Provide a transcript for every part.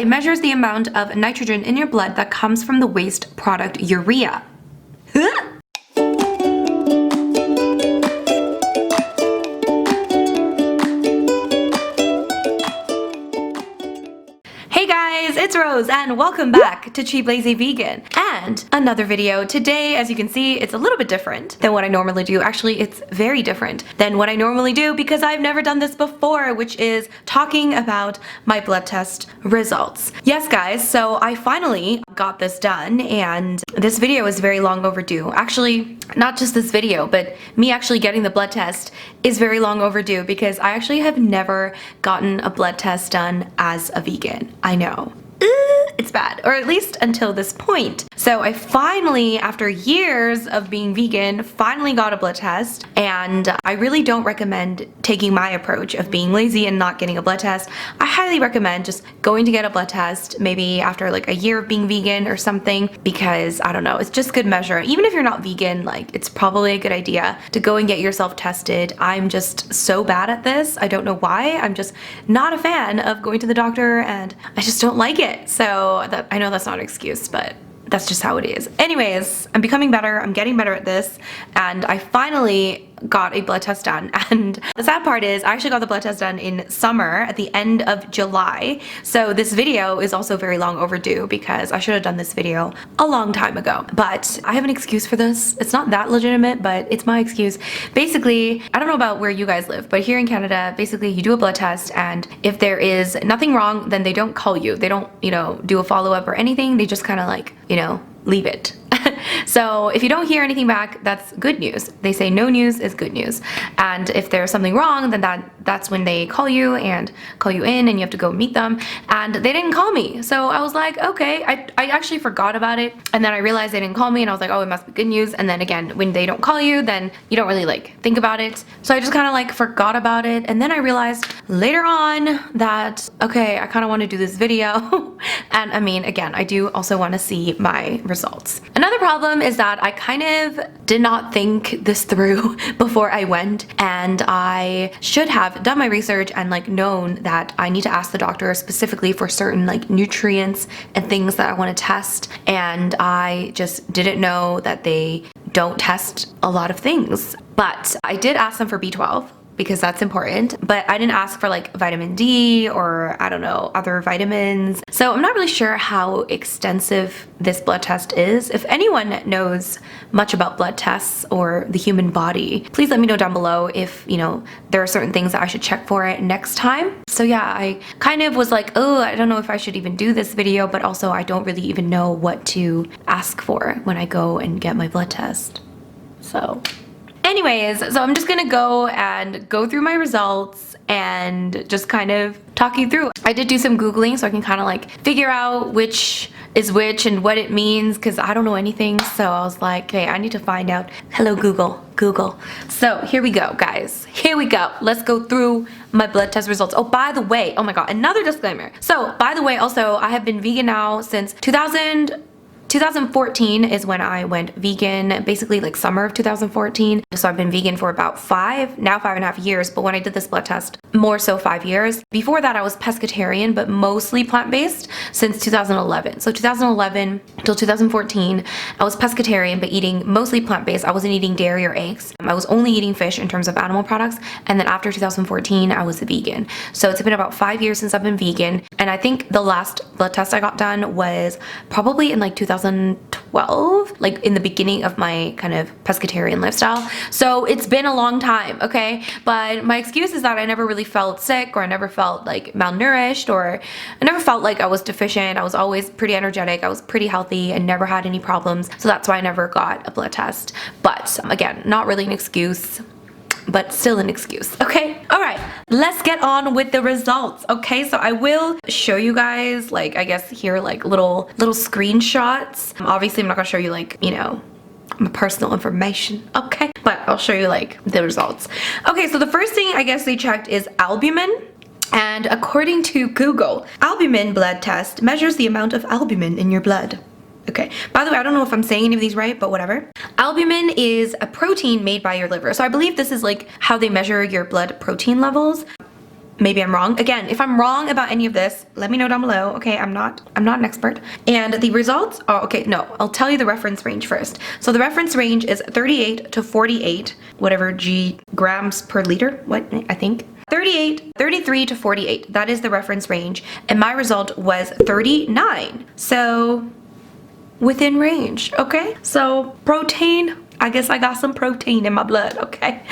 It measures the amount of nitrogen in your blood that comes from the waste product urea. Hey guys, it's Rose and welcome back to Cheap Lazy Vegan and another video. Today, as you can see, it's a little bit different than what I normally do. Actually, it's very different than what I normally do because I've never done this before, which is talking about my blood test results. Yes guys, so I finally got this done and this video is very long overdue. Actually, not just this video, but me actually getting the blood test is very long overdue because I actually have never gotten a blood test done as a vegan. I know. It's bad, or at least until this point. So I finally, after years of being vegan, finally got a blood test, and I really don't recommend taking my approach of being lazy and not getting a blood test. I highly recommend just going to get a blood test maybe after like a year of being vegan or something, because I don't know, it's just good measure. Even if you're not vegan, like it's probably a good idea to go and get yourself tested. I'm just so bad at this. I don't know why. I'm just not a fan of going to the doctor and I just don't like it. So I know that's not an excuse, but that's just how it is. Anyways, I'm becoming better. I'm getting better at this, and I finally got a blood test done. And the sad part is I actually got the blood test done in summer at the end of July. So this video is also very long overdue because I should have done this video a long time ago. But I have an excuse for this. It's not that legitimate, but it's my excuse. Basically, I don't know about where you guys live, but here in Canada, basically you do a blood test, and if there is nothing wrong, then they don't call you. They don't, do a follow-up or anything. They just kind of like, leave it. So if you don't hear anything back, that's good news. They say no news is good news. And if there's something wrong, then that's when they call you in and you have to go meet them. And they didn't call me. So I was like, okay, I actually forgot about it. And then I realized they didn't call me and I was like, oh, it must be good news. And then again, when they don't call you, then you don't really like think about it. So I just kind of like forgot about it. And then I realized later on that, okay, I kind of want to do this video. And I mean, again, I do also want to see my results. Another problem is that I kind of did not think this through before I went, and I should have done my research and like known that I need to ask the doctor specifically for certain like nutrients and things that I want to test, and I just didn't know that they don't test a lot of things. But I did ask them for B12 because that's important, but I didn't ask for like vitamin D or I don't know, other vitamins. So I'm not really sure how extensive this blood test is. If anyone knows much about blood tests or the human body, please let me know down below if, there are certain things that I should check for it next time. So yeah, I kind of was like, oh, I don't know if I should even do this video, but also I don't really even know what to ask for when I go and get my blood test. So anyways, so I'm just gonna go through my results and just kind of talk you through. I did do some Googling so I can kind of like figure out which is which and what it means, because I don't know anything. So I was like, okay, I need to find out. Hello Google. So here we go, guys. Here we go. Let's go through my blood test results. Oh, by the way, oh my god, another disclaimer. So by the way, also, I have been vegan now since 2014 is when I went vegan, basically like summer of 2014. So I've been vegan for about 5.5 years, but when I did this blood test, more so 5 years. Before that, I was pescatarian, but mostly plant-based since 2011. So 2011 till 2014, I was pescatarian, but eating mostly plant-based. I wasn't eating dairy or eggs. I was only eating fish in terms of animal products. And then after 2014, I was a vegan. So it's been about 5 years since I've been vegan. And I think the last blood test I got done was probably in like 2012, like in the beginning of my kind of pescatarian lifestyle. So it's been a long time, okay? But my excuse is that I never really felt sick, or I never felt like malnourished, or I never felt like I was deficient. I was always pretty energetic. I was pretty healthy and never had any problems. So that's why I never got a blood test. But again, not really an excuse, but still an excuse. Okay, all right, let's get on with the results. Okay, so I will show you guys, like, I guess here, like little screenshots. Obviously I'm not gonna show you like, my personal information, okay, but I'll show you like the results. Okay, so the first thing I guess they checked is albumin. And according to Google, albumin blood test measures the amount of albumin in your blood. Okay, by the way, I don't know if I'm saying any of these right, but whatever. Albumin is a protein made by your liver. So I believe this is like how they measure your blood protein levels. Maybe I'm wrong. Again, if I'm wrong about any of this, let me know down below. Okay, I'm not an expert. And the results are, okay, no, I'll tell you the reference range first. So the reference range is 38 to 48, whatever grams per liter, what, I think. 33 to 48, that is the reference range. And my result was 39. So within range, okay? So protein, I guess I got some protein in my blood, okay?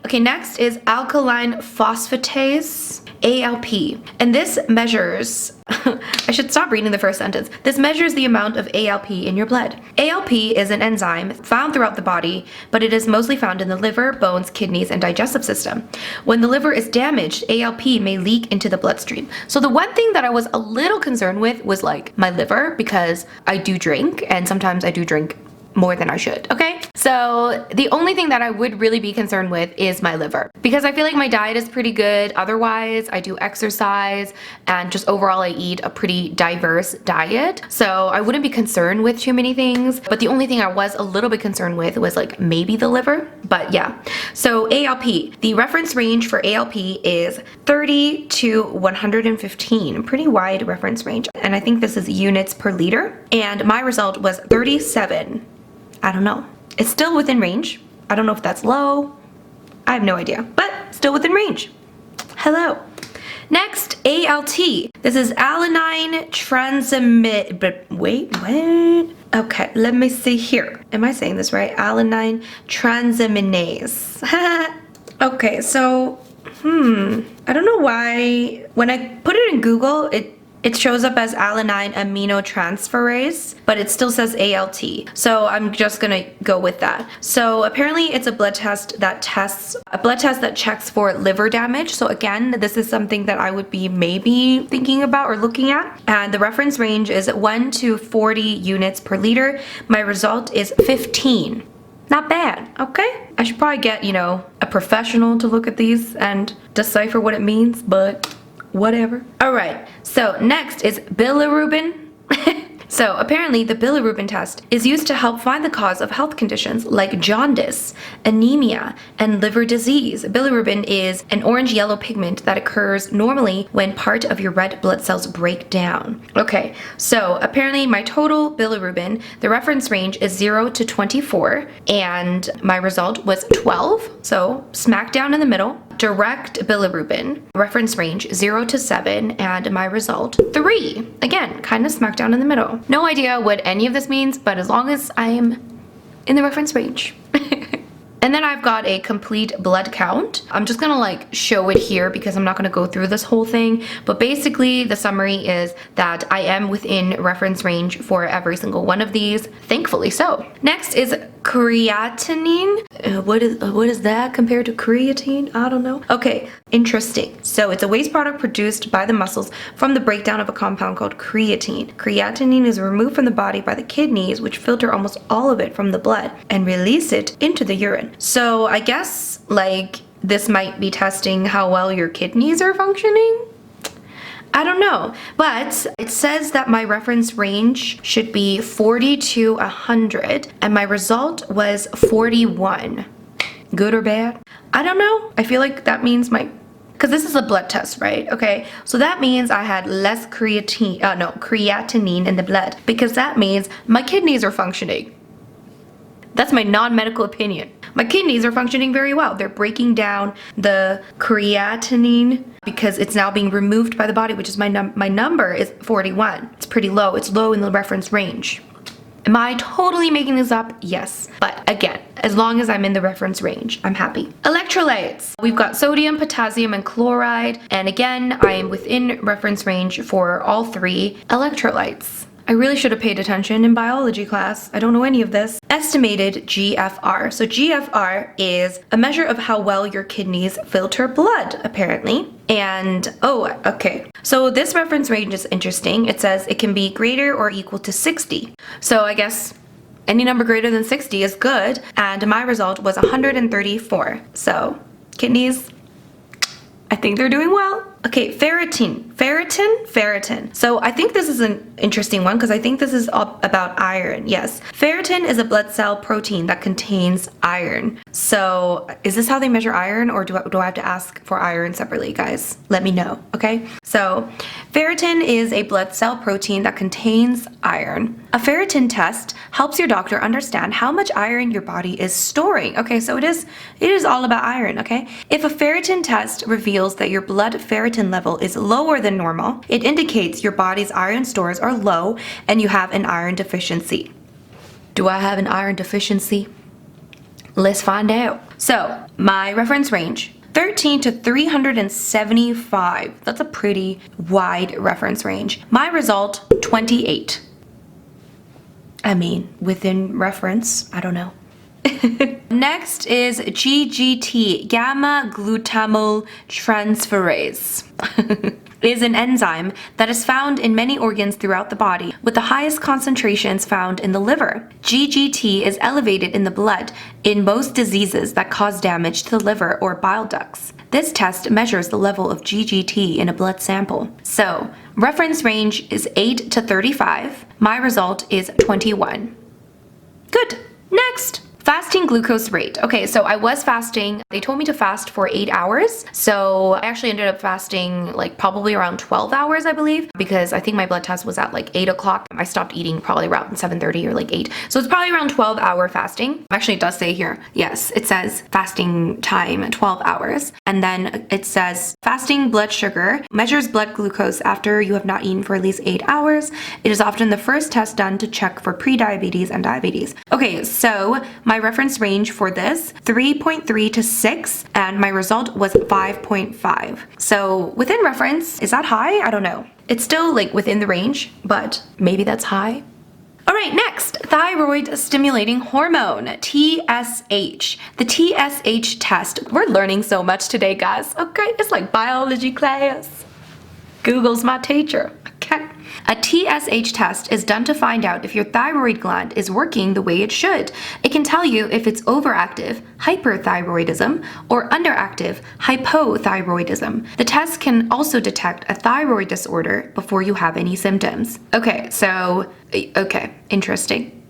Okay, next is alkaline phosphatase, ALP. And this measures, I should stop reading the first sentence. This measures the amount of ALP in your blood. ALP is an enzyme found throughout the body, but it is mostly found in the liver, bones, kidneys, and digestive system. When the liver is damaged, ALP may leak into the bloodstream. So the one thing that I was a little concerned with was like my liver, because I do drink, and sometimes I do drink more than I should, okay? So the only thing that I would really be concerned with is my liver, because I feel like my diet is pretty good. Otherwise, I do exercise, and just overall I eat a pretty diverse diet. So I wouldn't be concerned with too many things, but the only thing I was a little bit concerned with was like maybe the liver, but yeah. So ALP, the reference range for ALP is 30 to 115, pretty wide reference range. And I think this is units per liter. And my result was 37. I don't know. It's still within range. I don't know if that's low. I have no idea, but still within range. Hello. Next, ALT. This is alanine transaminase. But wait, what? Okay, let me see here. Am I saying this right? Alanine transaminase. Okay, so, I don't know why. When I put it in Google, it shows up as alanine aminotransferase, but it still says ALT. So I'm just gonna go with that. So apparently it's a blood test that checks for liver damage. So again, this is something that I would be maybe thinking about or looking at. And the reference range is 1 to 40 units per liter. My result is 15. Not bad, okay? I should probably get, a professional to look at these and decipher what it means, but whatever. All right, so next is bilirubin. So apparently the bilirubin test is used to help find the cause of health conditions like jaundice, anemia, and liver disease. Bilirubin is an orange-yellow pigment that occurs normally when part of your red blood cells break down. Okay, so apparently my total bilirubin, the reference range is 0 to 24, and my result was 12, so smack down in the middle. Direct bilirubin, reference range 0 to 7, and my result 3. Again, kind of smack down in the middle. No idea what any of this means, but as long as I'm in the reference range. And then I've got a complete blood count. I'm just gonna like show it here because I'm not gonna go through this whole thing. But basically the summary is that I am within reference range for every single one of these, thankfully so. Next is creatinine. What is that compared to creatine? I don't know. Okay, interesting. So it's a waste product produced by the muscles from the breakdown of a compound called creatine. Creatinine is removed from the body by the kidneys, which filter almost all of it from the blood and release it into the urine. So I guess like this might be testing how well your kidneys are functioning. I don't know, but it says that my reference range should be 40 to 100, and my result was 41. Good or bad? I don't know. I feel like that means because this is a blood test, right? Okay, so that means I had less creatinine in the blood, because that means my kidneys are functioning. That's my non-medical opinion. My kidneys are functioning very well. They're breaking down the creatinine because it's now being removed by the body, which is my number is 41. It's pretty low. It's low in the reference range. Am I totally making this up? Yes. But again, as long as I'm in the reference range, I'm happy. Electrolytes. We've got sodium, potassium, and chloride. And again, I am within reference range for all three electrolytes. I really should have paid attention in biology class. I don't know any of this. Estimated GFR. So GFR is a measure of how well your kidneys filter blood, apparently. And, oh, okay. So this reference range is interesting. It says it can be greater or equal to 60. So I guess any number greater than 60 is good. And my result was 134. So kidneys, I think they're doing well. okay, ferritin. So I think this is an interesting one because I think this is all about iron. Yes, ferritin is a blood cell protein that contains iron. So is this how they measure iron, or do I have to ask for iron separately, guys? Let me know, okay? So ferritin is a blood cell protein that contains iron. A ferritin test helps your doctor understand how much iron your body is storing. Okay, so it is all about iron, okay? If a ferritin test reveals that your blood ferritin level is lower than normal, it indicates your body's iron stores are low and you have an iron deficiency. Do I have an iron deficiency? Let's find out. So, my reference range, 13 to 375. That's a pretty wide reference range. My result, 28. I mean, within reference, I don't know. Next is GGT, gamma glutamyl transferase. It is an enzyme that is found in many organs throughout the body, with the highest concentrations found in the liver. GGT is elevated in the blood in most diseases that cause damage to the liver or bile ducts. This test measures the level of GGT in a blood sample. So, reference range is 8 to 35. My result is 21. Good. Next. Fasting glucose rate. Okay, so I was fasting. They told me to fast for 8 hours. So I actually ended up fasting like probably around 12 hours, I believe, because I think my blood test was at like 8 o'clock. I stopped eating probably around 7:30 or like 8. So it's probably around 12-hour fasting. Actually, it does say here. Yes, it says fasting time 12 hours. And then it says fasting blood sugar measures blood glucose after you have not eaten for at least 8 hours. It is often the first test done to check for prediabetes and diabetes. Okay, so my reference range for this, 3.3 to 6, and my result was 5.5. So within reference, is that high? I don't know. It's still like within the range, but maybe that's high. All right, next, thyroid stimulating hormone, TSH. The TSH test, we're learning so much today, guys. Okay, it's like biology class. Google's my teacher, okay? A TSH test is done to find out if your thyroid gland is working the way it should. It can tell you if it's overactive, hyperthyroidism, or underactive, hypothyroidism. The test can also detect a thyroid disorder before you have any symptoms. Okay, interesting.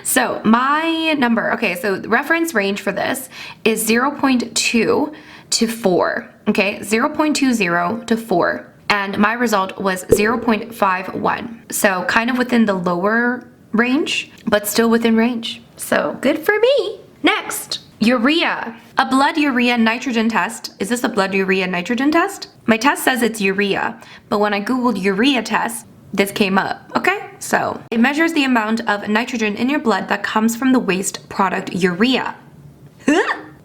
So my number, so the reference range for this is 0.2 to 4, okay, 0.20 to 4. And my result was 0.51. So kind of within the lower range, but still within range. So good for me. Next, urea. A blood urea nitrogen test. Is this a blood urea nitrogen test? My test says it's urea, but when I Googled urea test, this came up, okay? So it measures the amount of nitrogen in your blood that comes from the waste product urea.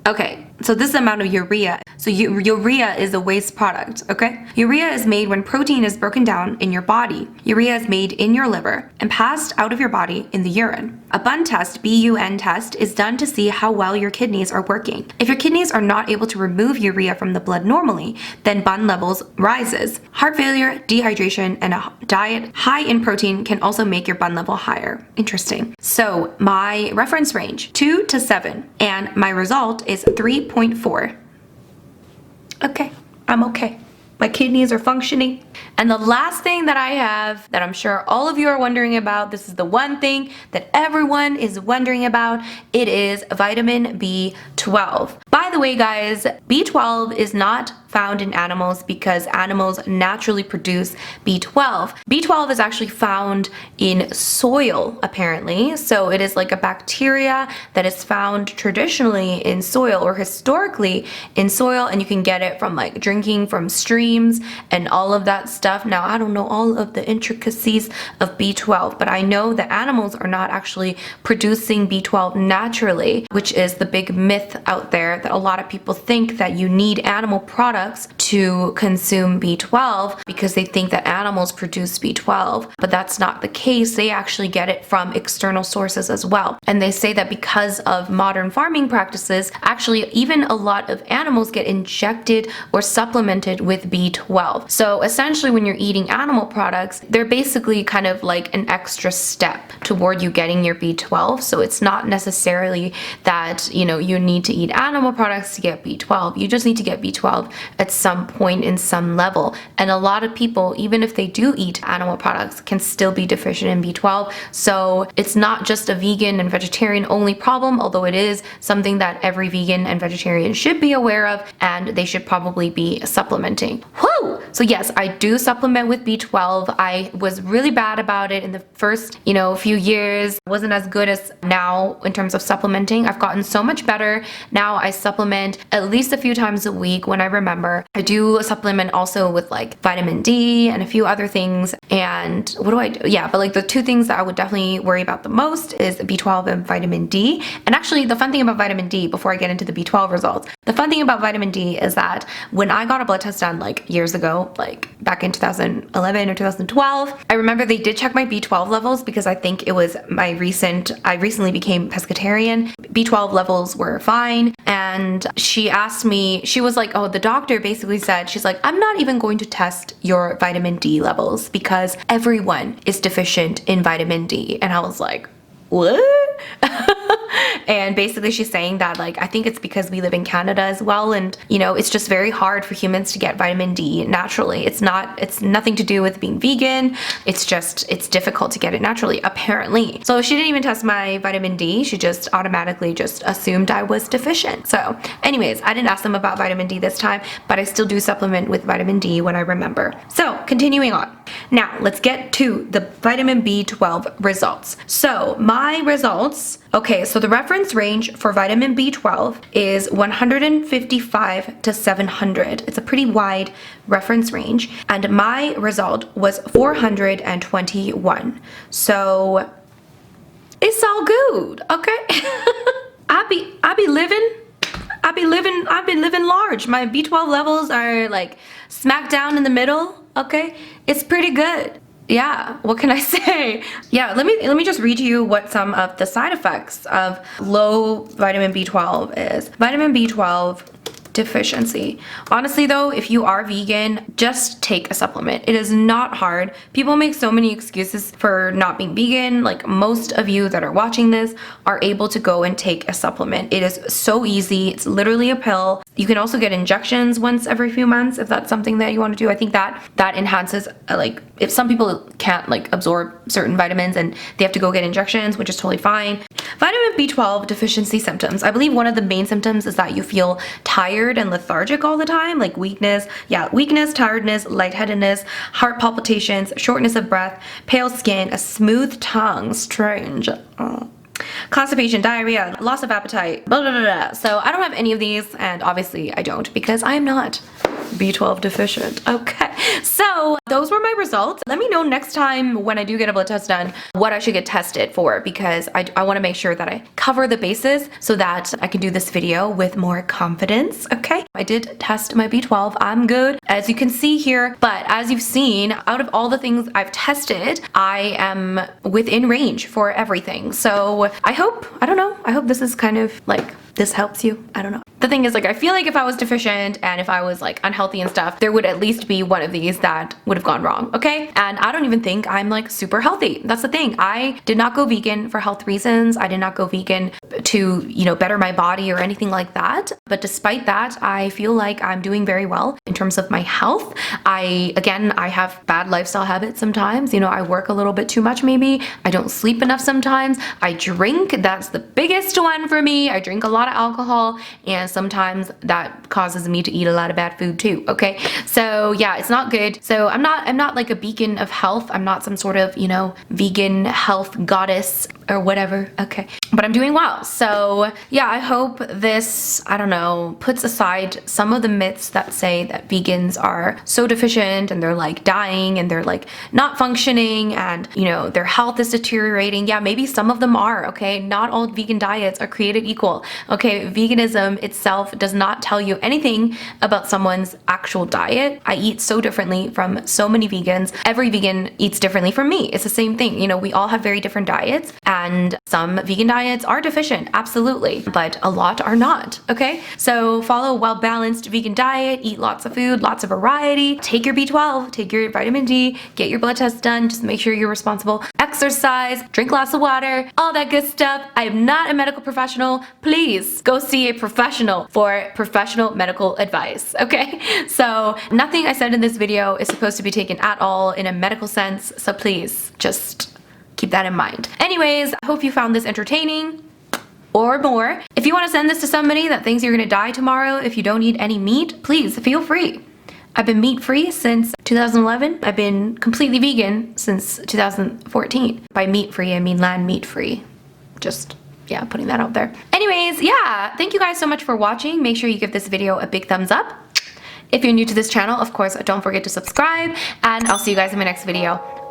Okay, so this is the amount of urea. So urea is a waste product, okay? Urea is made when protein is broken down in your body. Urea is made in your liver and passed out of your body in the urine. A BUN test, B-U-N test, is done to see how well your kidneys are working. If your kidneys are not able to remove urea from the blood normally, then BUN levels rises. Heart failure, dehydration, and a diet high in protein can also make your BUN level higher. Interesting. So my reference range, 2 to 7, and my result is 3.4. Okay, I'm okay. My kidneys are functioning. And the last thing that I have that I'm sure all of you are wondering about, this is the one thing that everyone is wondering about, it is vitamin B12. By the way, guys, B12 is not found in animals because animals naturally produce B12. B12 is actually found in soil, apparently. So it is like a bacteria that is found traditionally in soil or historically in soil, and you can get it from like drinking from streams and all of that stuff. Now, I don't know all of the intricacies of B12, but I know that animals are not actually producing B12 naturally, which is the big myth out there that a lot of people think that you need animal products to consume B12 because they think that animals produce B12, but that's not the case. They actually get it from external sources as well. And they say that because of modern farming practices, actually even a lot of animals get injected or supplemented with B12. So essentially when you're eating animal products, they're basically kind of like an extra step toward you getting your B12. So it's not necessarily that, you know, you need to eat animal products to get B12. You just need to get B12 at some point in some level. And a lot of people, even if they do eat animal products, can still be deficient in B12. So it's not just a vegan and vegetarian only problem, although it is something that every vegan and vegetarian should be aware of, and they should probably be supplementing. Whoo! So yes, I do supplement with B12. I was really bad about it in the first, you know, few years. It wasn't as good as now in terms of supplementing. I've gotten so much better. Now I supplement at least a few times a week when I remember. I do supplement also with like vitamin D and a few other things. And what do I do? Yeah, but like the two things that I would definitely worry about the most is B12 and vitamin D. And actually the fun thing about vitamin D, before I get into the B12 results, the fun thing about vitamin D is that when I got a blood test done like years ago, like back in 2011 or 2012, I remember they did check my B12 levels because I think it was I recently became pescatarian. B12 levels were fine. And she asked me, she was like, oh, the doctor basically said, she's like, I'm not even going to test your vitamin D levels because everyone is deficient in vitamin D. And I was like, what? And basically she's saying that like I think it's because we live in Canada as well, and you know it's just very hard for humans to get vitamin D naturally. It's nothing to do with being vegan, it's difficult to get it naturally apparently. So she didn't even test my vitamin D, she just automatically just assumed I was deficient. So anyways, I didn't ask them about vitamin D this time, but I still do supplement with vitamin D when I remember. So continuing on, now let's get to the vitamin B12 results. So my results, okay, so the reference range for vitamin B12 is 155 to 700. It's a pretty wide reference range, and my result was 421. So it's all good, okay? I've been living large. My B12 levels are like smack down in the middle, okay? It's pretty good. Yeah, what can I say? Yeah, let me just read to you what some of the side effects of low vitamin B12 is. Vitamin B12 deficiency. Honestly though, if you are vegan, just take a supplement. It is not hard. People make so many excuses for not being vegan. Like most of you that are watching this are able to go and take a supplement. It is so easy. It's literally a pill. You can also get injections once every few months if that's something that you want to do. I think that enhances like if some people can't like absorb certain vitamins and they have to go get injections, which is totally fine. Vitamin B12 deficiency symptoms. I believe one of the main symptoms is that you feel tired and lethargic all the time, like weakness, tiredness, lightheadedness, heart palpitations, shortness of breath, pale skin, a smooth tongue, strange. Constipation, diarrhea, loss of appetite, blah, blah, blah, blah. So I don't have any of these, and obviously I don't because I am not B12 deficient. Okay, so those were my results. Let me know next time when I do get a blood test done what I should get tested for, because I want to make sure that I cover the bases so that I can do this video with more confidence. Okay, I did test my B12. I'm good, as you can see here, but as you've seen, out of all the things I've tested, I am within range for everything. So I hope this is kind of like, this helps you. I don't know. The thing is, like, I feel like if I was deficient and if I was like unhealthy and stuff, there would at least be one of these that would have gone wrong, okay? And I don't even think I'm like super healthy. That's the thing. I did not go vegan for health reasons. I did not go vegan to, you know, better my body or anything like that. But despite that, I feel like I'm doing very well in terms of my health. I have bad lifestyle habits sometimes. You know, I work a little bit too much maybe. I don't sleep enough sometimes. I drink. That's the biggest one for me. I drink a lot of alcohol, and sometimes that causes me to eat a lot of bad food too, okay? So yeah, it's not good. So I'm not like a beacon of health. I'm not some sort of, you know, vegan health goddess or whatever, okay? But I'm doing well. So yeah, I hope this, I don't know, puts aside some of the myths that say that vegans are so deficient and they're like dying and they're like not functioning and, you know, their health is deteriorating. Yeah, maybe some of them are, okay? Not all vegan diets are created equal, okay? Veganism itself does not tell you anything about someone's actual diet. I eat so differently from so many vegans. Every vegan eats differently from me. It's the same thing. You know, we all have very different diets, And some vegan diets are deficient, absolutely, but a lot are not, okay? So follow a well-balanced vegan diet, eat lots of food, lots of variety, take your B12, take your vitamin D, get your blood tests done, just make sure you're responsible, exercise, drink lots of water, all that good stuff. I am not a medical professional. Please go see a professional for professional medical advice, okay? So nothing I said in this video is supposed to be taken at all in a medical sense, so please just keep that in mind. Anyways, I hope you found this entertaining or more. If you want to send this to somebody that thinks you're gonna die tomorrow if you don't eat any meat, please feel free. I've been meat-free since 2011. I've been completely vegan since 2014. By meat-free, I mean land meat-free. Just, yeah, putting that out there. Anyways, yeah, thank you guys so much for watching. Make sure you give this video a big thumbs up. If you're new to this channel, of course, don't forget to subscribe, and I'll see you guys in my next video.